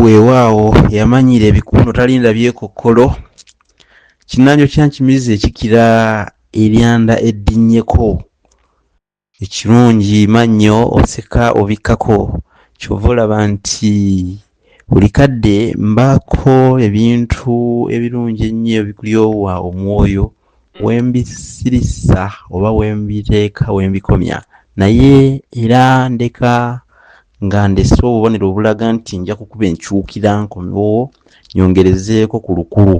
weewaawo yamanyira ebikuno talinda byekokolo kinanjo kyankimizi ekikira eryanda eddinnyeko ekirungi mannyo oseka obikkako kyova olaba nti buli kadde mbaako ebintu ebirungi ennyo ebikulyowa omwoyo wembisirisa oba wembiteeka wembikomya naye era ndeka nga ndese obubonero obulaga nti nja kukuba enkyukira nkomewo nyongerezeeko ku lukulu.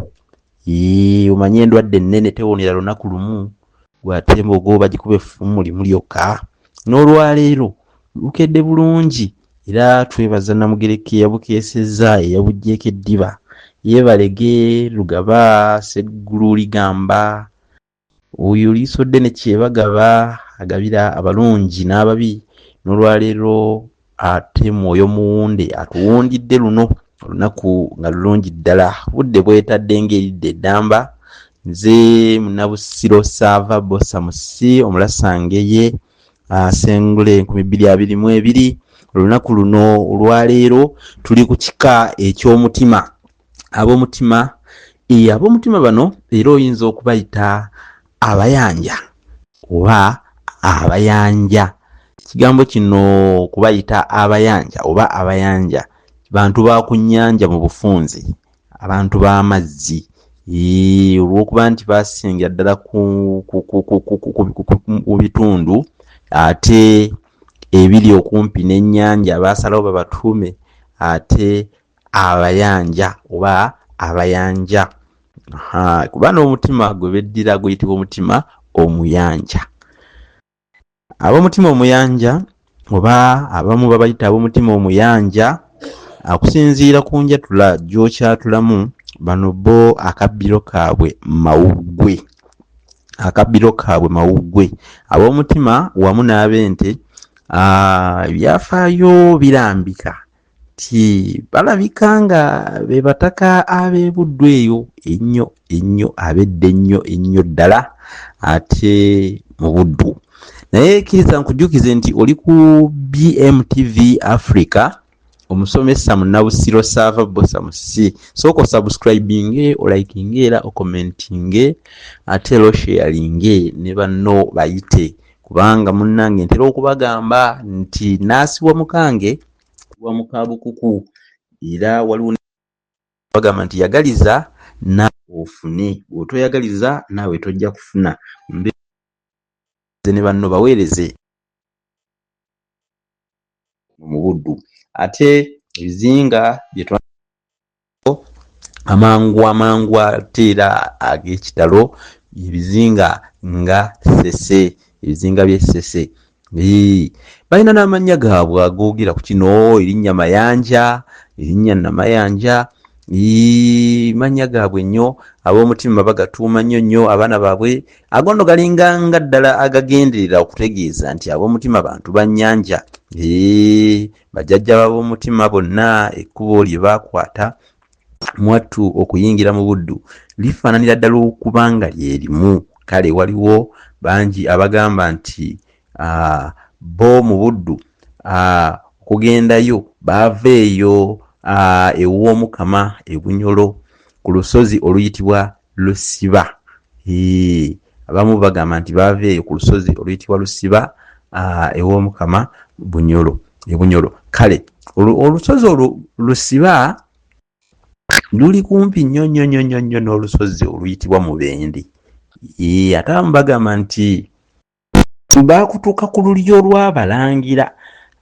Omanye endwadde ennene tewonera lunaku lumu gwate embogo bagikuba effumu limu lyokka. N'olwaleero lukedde bulungi era twebaza Namugereka eyabukeesezza eyabuggyeko eddiba yeebalege Lugaba Sseggulu ligamba oyo liisodde ne kyebagaba agabira abalungi n'ababi. N'olwaleero ate Mwoyo Muwunde atuwundidde luno olunaku nga lulungi ddala budde bwetadde ng'eridde eddamba. Nze Munnabusiro Saava Bosamusi omulasange Ssengule 2022 olunaku luno olwaleero tuli ku kika eky'omutima. Ab'omutima bano era oyinza okubayita abayanja oba abayanja. Ekigambo kino kubayita abayanja oba abayanja bantu ba ku nnyanja mu bufunze, abantu b'amazzi olw'okuba nti basingira ddala ku bitundu ate ebiri okumpi n'ennyanja baasalawo babatuume ate abayanja oba abayanja. Kuba n'omutima gwe beddira guyitibwa omutima omuyanja. Ab'omutima omuyanja oba abamu babayita ab'omutima omuyanja akusinziira ku njatula gy'okyatulamu bano bo akabbiro kaabwe mawuggwe. Ab'omutima wamu n'ab'ente ebyafaayo birambika ti balabika nga be bataka ab'ebuddu eyo ennyo ab'edda ennyo ddala ate mu buddu. Naye kkiriza nkujjukize nti oli ku BMTV Africa omusomesa Munnabusiro Saava Bosamusi. Sooka osubscribinge olikinge era okomentinge ate era osharinge ne banno bayite kubanga munnange ntera okubagamba nti naasibwa mukange wa mukabukuku era waliwo bagamba nti yagaliza na ofune bw'otoyagaliza naawe tojja kufuna ne banno baweereze mu buddu. Ate ebizinga amangu ate era ag'ekitalo ebizinga nga ssese, ebizinga by'essese balina n'amannya gaabwe agoogera ku kino. Erinnya Mayanja, erinnya Namayanja, mannya gaabwe nnyo. Ab'omutima bagatuuma nnyo abaana baabwe. Agono galinganga ddala agagenderera okutegeeza nti ab'omutima bantu bannyanja. Bajjajja b'ab'omutima bonna ekkubo lye baakwata mwattu okuyingira mu buddu lifaananira ddala okubanga lyerimu. Kale waliwo bangi abagamba nti bo mu buddu okugendayo baava eyo ew'Omukama ebunyolo ku lusozi oluyitibwa Lusiba. Abamu bagamba nti baava eyo ku lusozi oluyitibwa Lusiba ew'Omukama ebunyolo. Kale olusozi olwo Lusiba luli kumpi nnyo n'olusozi oluyitibwa Mubende. Ate abamu bagamba nti baakutuuka ku lulyo lw'Abalangira.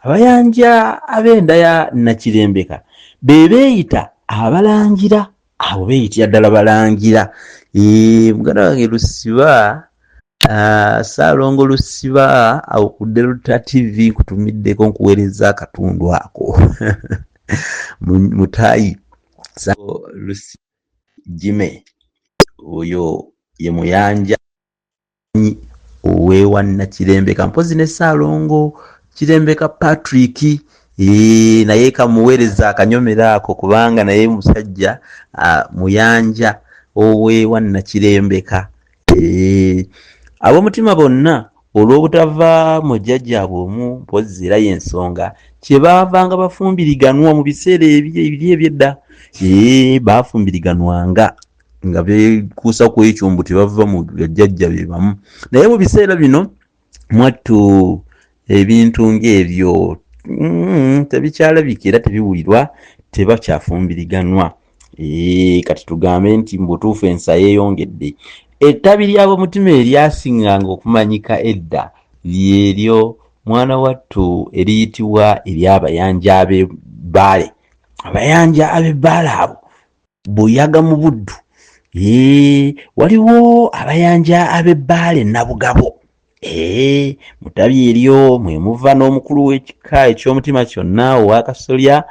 Abayanja ab'enda ya Nakirembeka be beeyita Abalangira, abo beeyitira ddala Balangira. Muganda wange Lusiba, Ssaalongo Lusiba awo ku Delta TV nkutumiddeko nkuweereza akatundu ako mutaayi Lusiba Jime oyo ye muyanja owewa Nakirembeka mpozi ne Ssaalongo Kirembeka Patrick naye kamuweereza akanyomera ako kubanga naye musajja muyanja owewa Nakirembeka. Ab'omutima bonna olw'obutava mu jjajjaabwe omu mpozi era y'ensonga kyebaavanga bafumbiriganwa mu biseera ebiri ebyedda. Baafumbiriganwanga nga beekuusa ku ekyo mbu tebava mu jjajja be bamu. Naye mu biseera bino mwattu ebintu ng'ebyo tebikyalabika era tebiwulirwa, tebakyafumbiriganwa. Kati tugambe nti mu butuufu ensa yeeyongedde. Ettabi ly'ab'omutima eryasinganga okumanyika edda lyeryo mwana wattu eriyitibwa ery'abayanja ab'Ebbaale. Abayanja ab'Ebbaale abo Buyaga mu Buddu. Waliwo abayanja ab'Ebbaale Nabugabo. Mu ttabi eryo mwe muva n'omukulu w'ekika eky'omutima kyonna owa Kasolya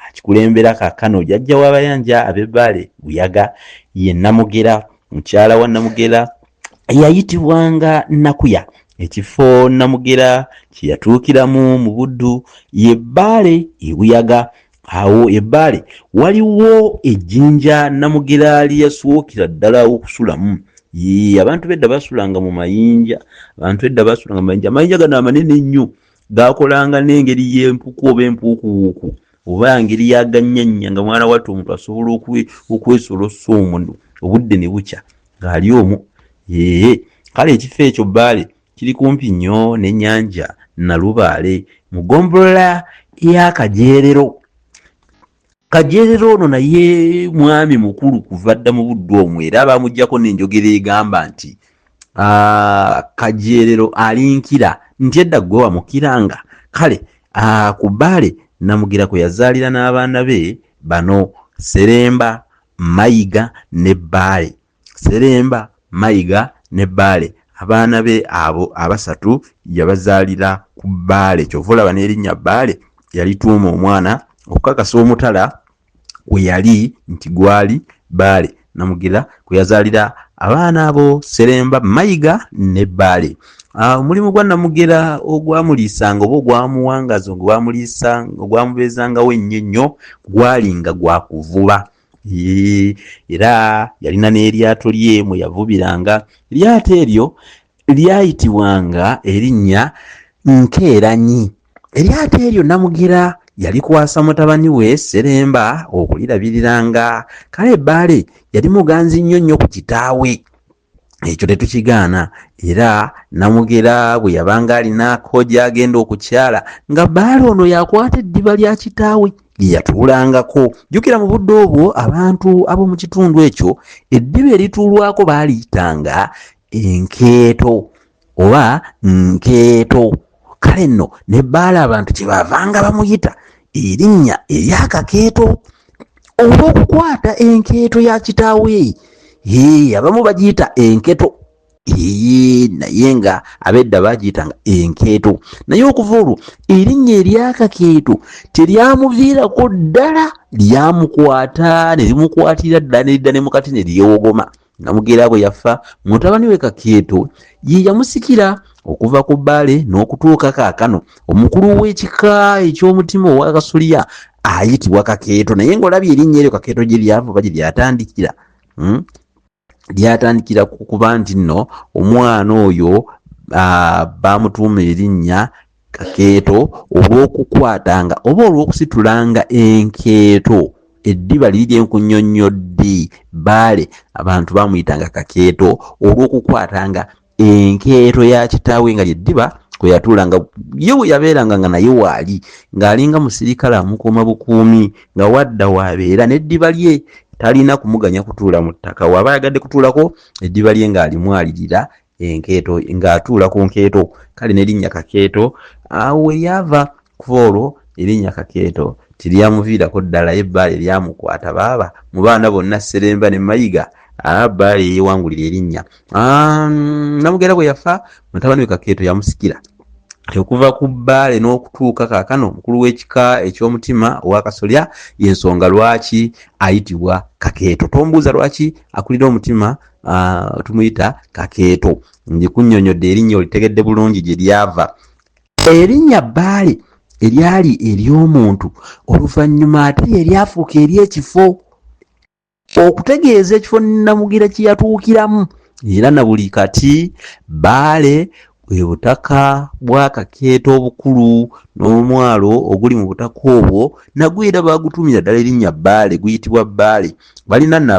akikulembera kaakano jjajja w'abayanja ab'Ebbaale Buyaga ye Namugera. Mukyala wa Namugera yayitibwanga Nakuya. Ekifo Namugera kye yatuukiramu mu Buddu ye Bbaale e Buyaga. Awo Ebbaale waliwo ejjinja Namugera lye yaswookera ddala okusulamu. Abantu bedda basulanga mu mayinja. Amayinja gano amanene ennyo gaakolanga n'engeri y'empuku oba empuukuwuuku oba ngeri yaganyanya nga mwana wattu omuntu asobola okwesolosa omundu obudde ne bukya ng'ali omwo. Kale ekifo ekyo Bbaale kiri kumpi nnyo n'ennyanja Nalubaale mu ggombolola ya Kajeerero. Kajeerero ono naye mwami mukulu kuva dda mu Buddu omwo era bamuggyako n'enjogera egamba nti Kajeerero alinkira nti edda gwe wamukiranga. Kale ku Bbaale Namugera kwe yazaalira n'abaana be bano Seremba, Mayiga ne Bbaale. Seremba, Mayiga ne Bbaale. Abaana be abo abasatu yabazaalira ku Bbaale. Kyova olaba n'erinnya Bbaale yalituuma omwana okukakasa omutala we yali nti gwali Bbaale. Namugera kwe yazaalira abaana abo Seremba, Mayiga ne Bbaale. Omulimu gwa Namugera ogwamuliisanga oba ogwamuwangaza ogwamubeezangawo ennyo gwalinga gwa kuvuba. Era yalina n'eryato lye mwe yavubiranga. Eryato eryo lyayitibwanga erinnya Nkeeranyi. Eryato eryo Namugera yalikwasa mutabani we Seremba okulirabiriranga. Kale Bbaale yali muganzi nnyo ku kitaawe. Ekyo tetukigaana. Era Namugera bwe yabanga alinaako gy'agenda okukyala nga Bbaale ono yakwata eddiba lya kitaawe lye yatuulangako. Jjukira mu budde obwo abantu ab'omu kitundu ekyo eddiba erituulwako baaliyitanga enkeeto oba nkeeto. Kale nno ne Bbaale abantu kye baavanga bamuyita erinnya ery'akakeeto olw'okukwata enkeeto ya kitaawe. Abamu bagiyita enketo. Naye nga ab'edda bagiyitanga enkeeto. Naye okuva olwo erinnya ery'akakeeto teryamuviirako ddala, lyamukwata ne limukwatira ddala nedda ne mukati ne lyewogoma. Namugera bwe yafa mutabani we Kakeeto ye yamusikira okuva ku Bbaale n'okutuuka kaakano omukulu w'ekika eky'omutima owa Kasolya ayitibwa Kakeeto. Naye ng'olabye erinnya eryo Kakeeto gye lyavuba gye lyatandikira. Lyatandikira kuba nti nno omwana oyo baamutuuma erinnya Kakeeto olw'okukwatanga oba olw'okusitulanga enkeeto. Eddiba liri lyenkunnyonnyodde Bbaale abantu baamuyitanga Kakeeto olw'okukwatanga enkeeto ya kitaawe nga lyeddiba kwe yatuulanga. Ye bwe yabeeranga nga naye waali ng'alinga musirikale amukuuma bukuumi nga wadda waabeera n'eddiba lye talina kumuganya kutuula mu ttaka. Waba ayagadde kutuulako eddiba lye ng'alimwalirira enkeeto ng'atuula ku nkeeto. Kale n'erinnya Kakeeto awo lyava. Kuva olwo erinnya Kakeeto teryamuviirako ddala, ye Bbaale lyamukwata. Baaba mu baana bonna Seremba ne Mayiga Bbaale yeewangulira erinnya. Namugera bwe yafa mutabani we Kakeeto yamusikira. Okuva ku Bbaale n'okutuuka kaakano omukulu w'ekika eky'omutima owa Kasolya y'ensonga lwaki ayitibwa Kakeeto. Tombuuza lwaki akulira omutima tumuyita Kakeeto. Ndikunnyonnyodde erinnya olitegedde bulungi gye lyava. Erinnya Bbaale eryali ery'omuntu oluvannyuma ate eryafuuka ery'ekifo, okutegeeza ekifo Namugera kye yatuukiramu. Era na buli kati Bbaale bwe butaka bwa Kakeeto obukulu n'omwalo oguli mu butaka obwo nagwo era bagutumira ddala erinnya Bbaale, guyitibwa Bbaale. Balina nno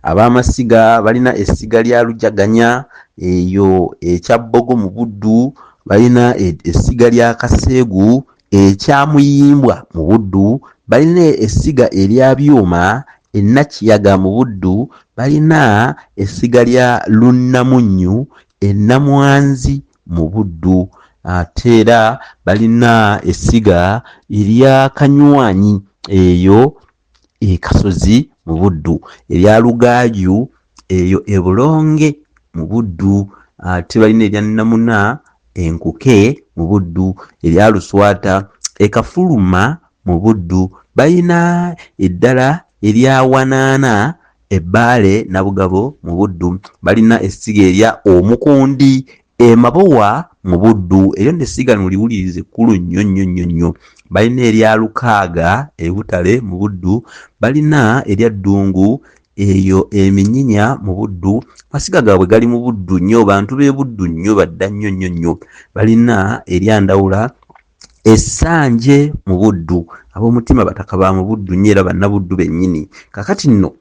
ab'amasiga balina essiga lya Lujaganya eyo ekyabbogo mu Buddu, balina essiga lya Kaseegu ekya Muyimbwa mu Buddu, balina essiga erya Byuma Nakiyaga mu Buddu, balina essiga lya Lunnamunnyu Namwanzi mu Buddu, ate era balina essiga erya Kanywanyi eyo Kasozi mu Buddu, erya Lugaaju eyo Bulonge mu Buddu, ate balina erya Namuna Enkuke mu Buddu, erya Luswata Kafuluma mu Buddu, balina eddala erya Wanaana Ebbaale Nabugabo mu Buddu, balina essiga erya Omukundi Mabowa mu Buddu, eryo nno essiga muliwulirize ekkulu nnyo. Balina erya Lukaaga Butale mu Buddu, balina erya Ddungu eyo Eminyinya mu Buddu. Amasiga gaabwe gali mu Buddu nnyo, bantu b'e Buddu nnyo, badda nnyo. Balina erya Ndawula Essanje mu Buddu, ab'omutima bataka ba mu Buddu nnyo era bannabuddu bennyini. Kakati nno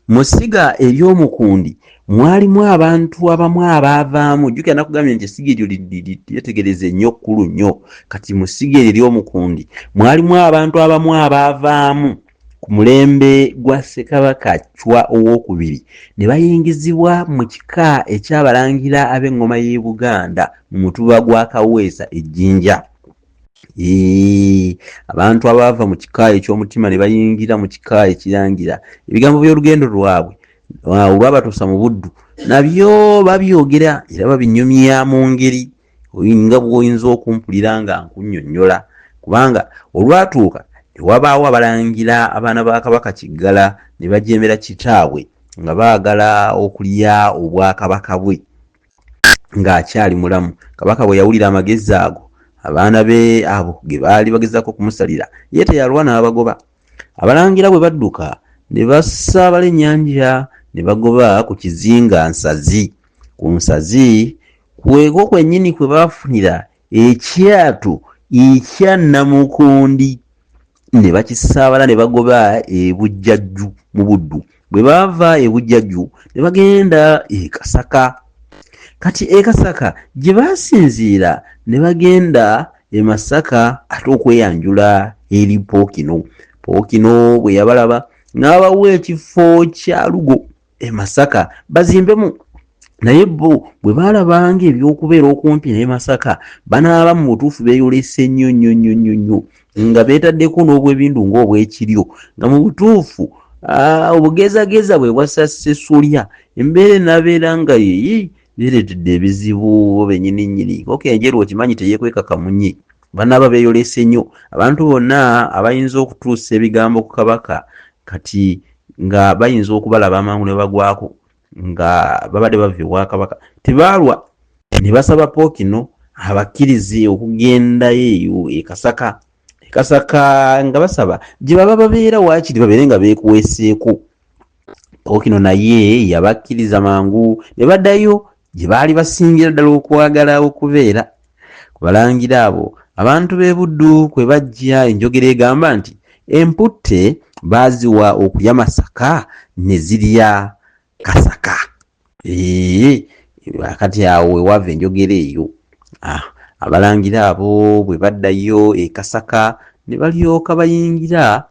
mu ssiga ery'Omukundi mwalimu abantu abamu abaavaamu, jjukira nakugambye nti essiga eryo lyetegereze nnyo kkulu nnyo. Kati mu ssiga eryo ery'Omukundi mwalimu abantu abamu abaavaamu ku mulembe gwa Ssekabaka Chwa II ne bayingizibwa mu kika eky'abalangira ab'eŋŋoma y'e Buganda mu mutuba gwa Kaweesa Ejjinja. Abantu abaava mu kika eky'omutima ne bayingira mu kika ekirangira ebigambo by'olugendo lwabwe olwabatuusa mu Buddu nabyo babyogera era babinyumya mu ngeri nga bw'oyinza okumpulira nga nkunnyonnyola, kubanga olwatuuka ne wabaawo abalangira abaana ba Kabaka Kiggala ne bajeemera kitaabwe nga baagala okulya obwakabaka bwe ng'akyali mulamu. Kabaka bwe yawulira amagezi ago, abaana be abo ge baali bagezaako kumusalira ye teyalwa n'abagoba. Abalangira bwe badduka ne basaabala ennyanja ne bagoba ku kizinga Nsazi. Ku Nsazi kweko kwennyini kwe baafunira ekyatu ekya Namukundi ne bakisaabala ne bagoba e Bujjajju mu Buddu. Bwe baava e Bujjajju ne bagenda e Kasaka. Kati e Kasaka gye baasinziira ne bagenda e Masaka ate okweyanjula eri Pookino. Pookino bwe yabalaba n'abawa ekifo kya Lugo e Masaka bazimbemu, naye bo bwe baalabanga ebyokubeera okumpi ne Masaka banaaba mu butuufu beeyolese nnyo nga beetaddeko n'obwebindu ng'obwekiryo, nga mu butuufu obugezageza bwe bwassa Ssesulya. Embeera enabeera nga bireetedde ebizibu bennyini. Okenjeru okimanyi teyeekweka kamunye, banaaba beeyolese nnyo. Abantu bonna abayinza okutuusa ebigambo ku Kabaka kati nga bayinza okubalaba amangu ne bagwako nga babadde bava ewa Kabaka tebaalwa, ne basaba Pookino abakkirize okugendayo eyo e Kasaka. E Kasaka nga basaba gye baba babeera waakiri babeere nga beekuweeseeko. Pookino naye yabakkiriza mangu ne baddayo gye baali basingira ddala okwagala okubeera. Ku balangira abo abantu b'e Buddu kwe bajja enjogera egamba nti emputte baaziwa okulya Masaka ne zirya Kasaka. Kati awo wewava enjogera eyo. Abalangira abo bwe baddayo e Kasaka ne balyoka bayingira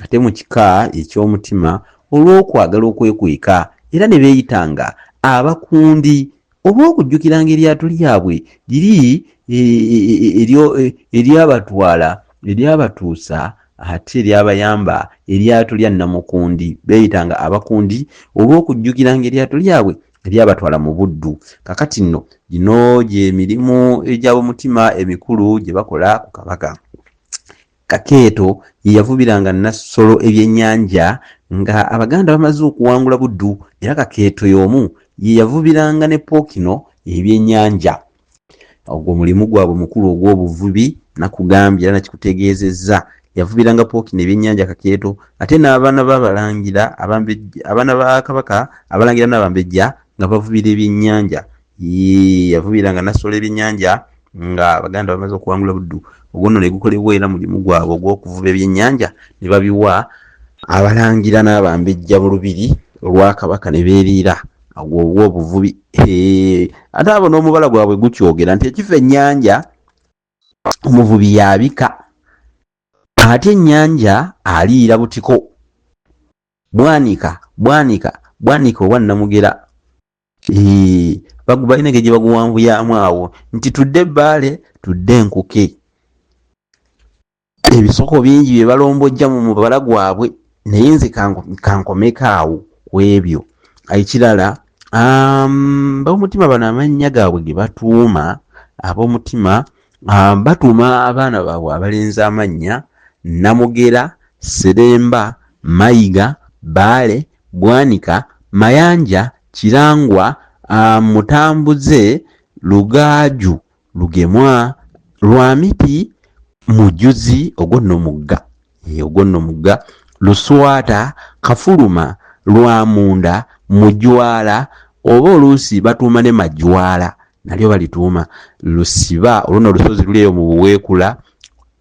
ate mu kika eky'omutima olw'okwagala okwekweka era ne beeyitanga Abakundi olw'okujjukiranga eryato lyabwe liri eryabatwala eryabatuusa ate eryabayamba eryato lya Namukundi. Beeyitanga Abakundi olw'okujjukiranga eryato lyabwe eryabatwala mu Buddu. Kakati nno gino gy'emirimu egy'ab'omutima emikulu gye bakola ku Kabaka. Kakeeto ye yavubiranga Nassolo ebyennyanja nga Abaganda bamaze okuwangula Buddu, era Kakeeto y'omu ye yavubiranga ne Pookino ebyennyanja. Ogwo mulimu gwabwe mukulu ogw'obuvubi nakugambye era nakikutegeezezza. Yavubiranga Pookino ebyennyanja Kakeeto, ate n'abaana b'abalangira abaana ba Kabaka abalangira n'abambejja nga bavubira ebyennyanja yavubiranga nasola ebyennyanja nga Abaganda bamaze okuwangula Buddu. Ogwo nno ne gukolebwa era mulimu gwabwe ogw'okuvuba ebyennyanja ne babiwa abalangira n'abambejja mu lubiri olwa Kabaka ne beeriira ogwo obuvubi. Ate abo n'omubala gwabwe gukyogera nti ekifa ennyanja omuvubi yabika, ate ennyanja aliira butiko. Bwanika oba Namugera balina engeri gye baguwanvuyamu awo nti tudde Bbaale tudde Nkuke. Ebisoko bingi bye balombojja mu mubala gwabwe, naye nze kankomeko awo ku ebyo. Ekirala ab'omutima bano amannya gaabwe ge batuuma, ab'omutima batuuma abaana baabwe abalenzi amannya Namugera, Seremba, Mayiga, Bbaale, Bwanika, Mayanja, Kirangwa, Mutambuze, Lugaaju, Lugemwa, Lwamiti, Mujuzi ogwo nno mugga, Luswata, Kafuluma, Lwamunda, Mujwala, oba oluusi batuuma ne Majwala nalyo balituuma, Lusiba olwo olusozi luli eyo mu Buweekula,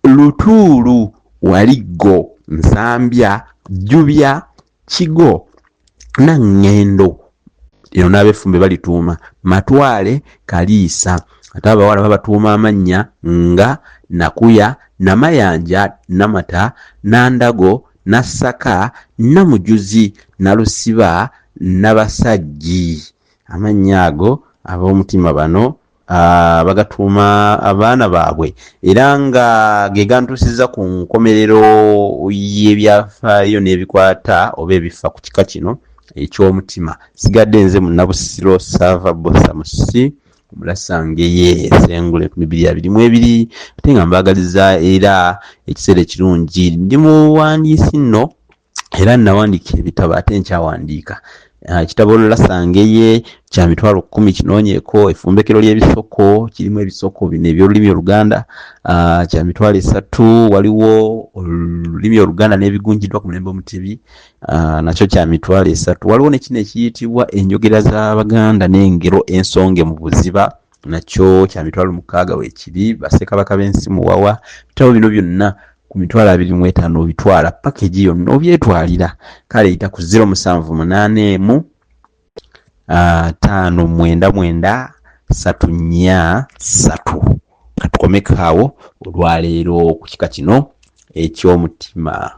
Lutuulu, Waliggo, Nsambya, Jubya, Kigo, Nangendo, eno n'abefumbe balituuma, Matwale, Kaliisa. Ate abawala babatuuma amannya nga Nakuya, Namayanja, Namata, Nandago, Nassaka, Namujuzi, Nalusiba, Nabasajji. Amannya ago ab'omutima bano bagatuuma abaana baabwe era nga ge gantuusiza ku nkomerero y'ebyafaayo n'ebikwata oba ebifa ku kika kino eky'omutima. Sigadde nze Munnabusiro Sava Bosamusi Mulasangeye Sengule 2022 ate nga mbagaliza era ekiseera ekirungi. Ndi muwandiisi nno era nawandiika ebitabo ate nkyawandiika. Ekitabo Lasangeye kya mitwalo 10 kinoonyeeko effumbekero ly'ebisoko, kirimu ebisoko bino eby'olulimi Oluganda kya mitwalo 3. Waliwo olulimi Oluganda n'ebigunjiddwa ku mulembe Omutebi nakyo kya mitwalo 3. Waliwo ne kino ekiyitibwa enjogera z'Abaganda n'engero ensonge mu buziba, nakyo kya mitwalo 6 weekiri. Bassekabaka b'ensi muwawa. Ebitabo bino byonna ku mitwalo 25 obitwala package yonna obyetwalira. Kale yita ku 078 599 343. Katukomeko awo olwaleero ku kika kino eky'omutima.